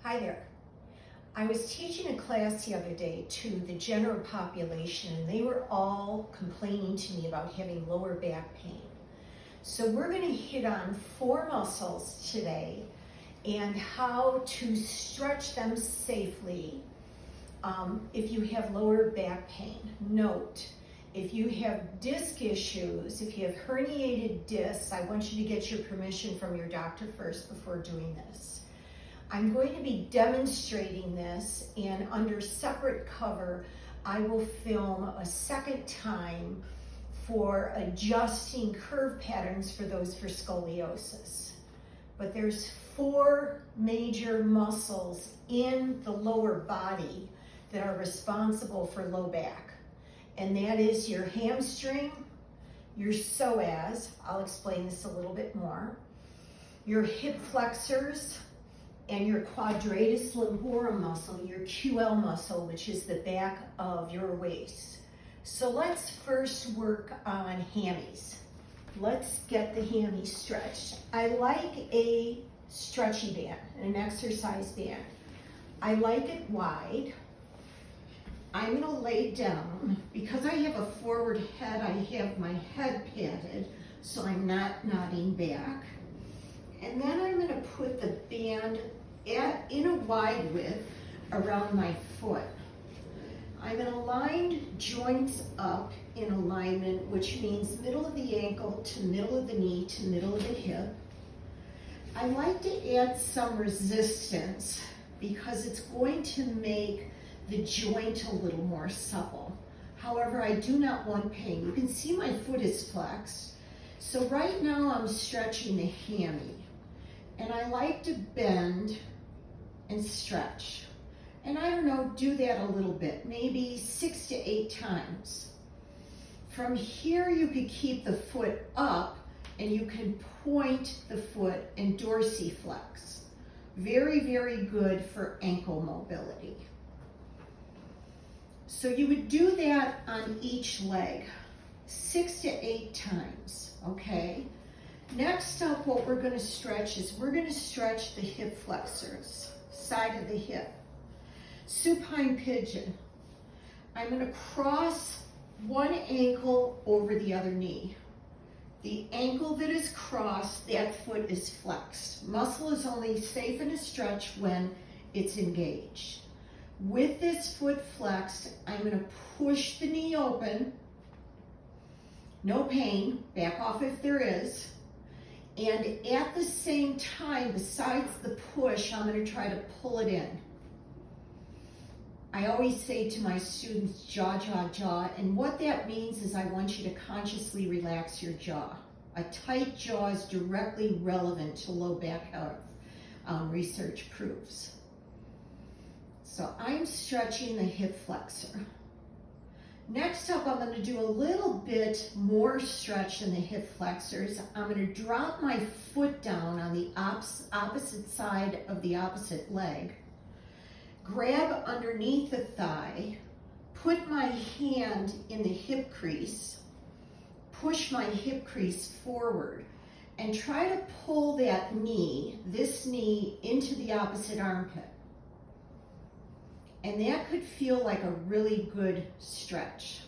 Hi there. I was teaching a class the other day to the general population, and they were all complaining to me about having lower back pain. So we're going to hit on 4 muscles today and how to stretch them safely if you have lower back pain. Note, if you have disc issues, if you have herniated discs, I want you to get your permission from your doctor first before doing this. I'm going to be demonstrating this, and under separate cover, I will film a second time for adjusting curve patterns for those for scoliosis. But there's 4 major muscles in the lower body that are responsible for low back. And that is your hamstring, your psoas, I'll explain this a little bit more, your hip flexors, and your quadratus lumborum muscle, your QL muscle, which is the back of your waist. So let's first work on hammies. Let's get the hammy stretched. I like a stretchy band, an exercise band. I like it wide. I'm gonna lay down. Because I have a forward head, I have my head padded, so I'm not nodding back. And then I'm gonna put the band in a wide width around my foot. I'm going to line joints up in alignment, which means middle of the ankle to middle of the knee to middle of the hip. I like to add some resistance because it's going to make the joint a little more supple. However, I do not want pain. You can see my foot is flexed. So right now I'm stretching the hammy. And I like to bend and stretch. And I don't know, do that a little bit, maybe 6 to 8 times. From here, you could keep the foot up and you can point the foot and dorsiflex. Very, very good for ankle mobility. So you would do that on each leg, 6 to 8 times, okay? Next up, what we're going to stretch is we're going to stretch the hip flexors, side of the hip. Supine pigeon. I'm going to cross one ankle over the other knee. The ankle that is crossed, that foot is flexed. Muscle is only safe in a stretch when it's engaged. With this foot flexed, I'm going to push the knee open. No pain, back off if there is. And at the same time, besides the push, I'm going to try to pull it in. I always say to my students, jaw, jaw, jaw, and what that means is I want you to consciously relax your jaw. A tight jaw is directly relevant to low back health, research proves. So I'm stretching the hip flexor. Next up, I'm going to do a little bit more stretch in the hip flexors. I'm going to drop my foot down on the opposite side of the opposite leg, grab underneath the thigh, put my hand in the hip crease, push my hip crease forward, and try to pull that knee, this knee, into the opposite armpit. And that could feel like a really good stretch.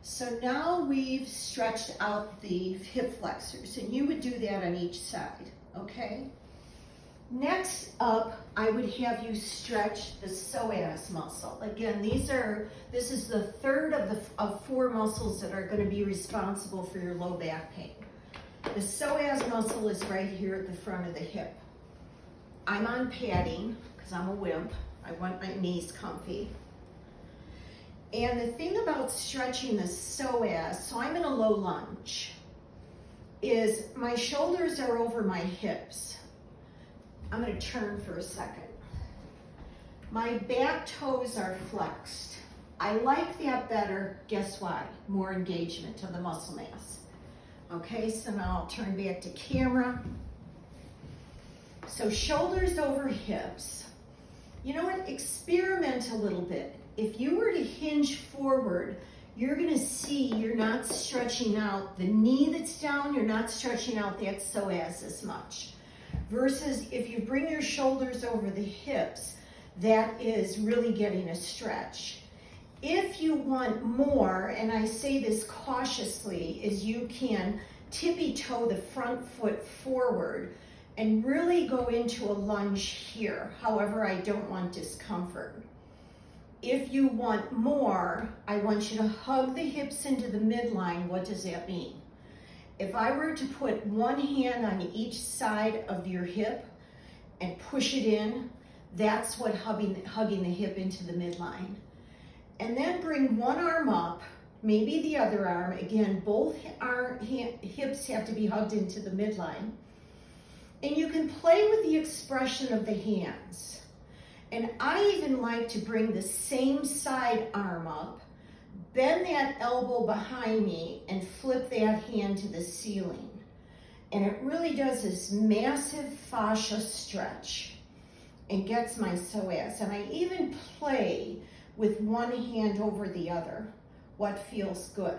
So now we've stretched out the hip flexors, and you would do that on each side, okay? Next up, I would have you stretch the psoas muscle. Again, this is the third of 4 muscles that are going to be responsible for your low back pain. The psoas muscle is right here at the front of the hip. I'm on padding because I'm a wimp. I want my knees comfy. And the thing about stretching the psoas, so I'm in a low lunge, is my shoulders are over my hips. I'm going to turn for a second. My back toes are flexed. I like that better. Guess why? More engagement of the muscle mass. Okay, so now I'll turn back to camera. So shoulders over hips. You know what? Experiment a little bit. If you were to hinge forward, you're going to see you're not stretching out the knee that's down. You're not stretching out that psoas as much. versus if you bring your shoulders over the hips, that is really getting a stretch. If you want more, and I say this cautiously, is you can tippy toe the front foot forward and really go into a lunge here. However, I don't want discomfort. If you want more, I want you to hug the hips into the midline. What does that mean? If I were to put one hand on each side of your hip and push it in, that's what hugging the hip into the midline. And then bring one arm up, maybe the other arm. Again, both hips have to be hugged into the midline. And you can play with the expression of the hands. And I even like to bring the same side arm up, bend that elbow behind me, and flip that hand to the ceiling. And it really does this massive fascia stretch and gets my psoas. And I even play with one hand over the other, what feels good.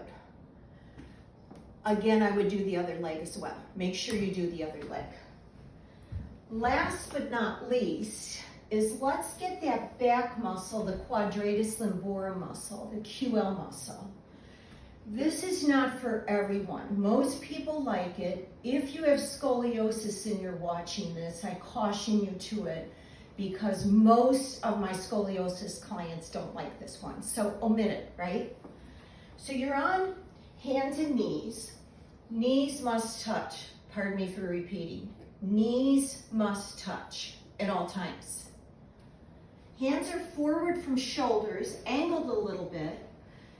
Again, I would do the other leg as well. Make sure you do the other leg. Last but not least is let's get that back muscle, the quadratus lumborum muscle, the QL muscle. This is not for everyone. Most people like it. If you have scoliosis and you're watching this, I caution you to it, because most of my scoliosis clients don't like this one. So omit it, right? So you're on hands and knees. Knees must touch. Pardon me for repeating. Knees must touch at all times. Hands are forward from shoulders, angled a little bit.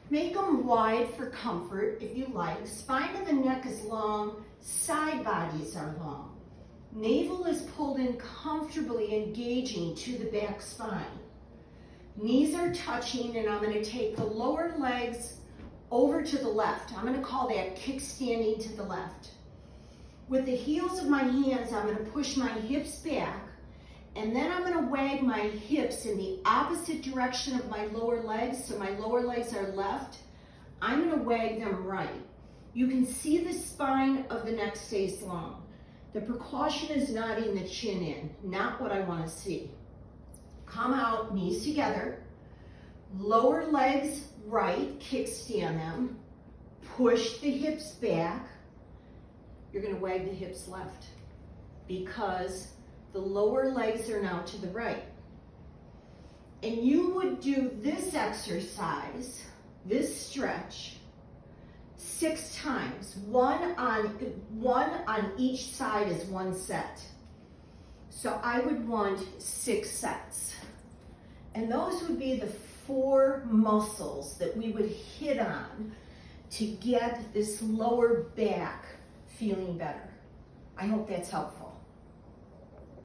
Make them wide for comfort if you like. Spine of the neck is long, side bodies are long. Navel is pulled in comfortably, engaging to the back spine. Knees are touching, and I'm going to take the lower legs over to the left. I'm going to call that kickstanding to the left. With the heels of my hands, I'm going to push my hips back, and then I'm going to wag my hips in the opposite direction of my lower legs. So my lower legs are left. I'm going to wag them right. You can see the spine of the neck stays long. The precaution is nodding the chin in, not what I want to see. Come out, knees together. Lower legs right, kickstand them. Push the hips back. You're going to wag the hips left because the lower legs are now to the right. And you would do this exercise, this stretch, 6 times. One on each side is 1 set. So I would want 6 sets. And those would be the 4 muscles that we would hit on to get this lower back feeling better. I hope that's helpful.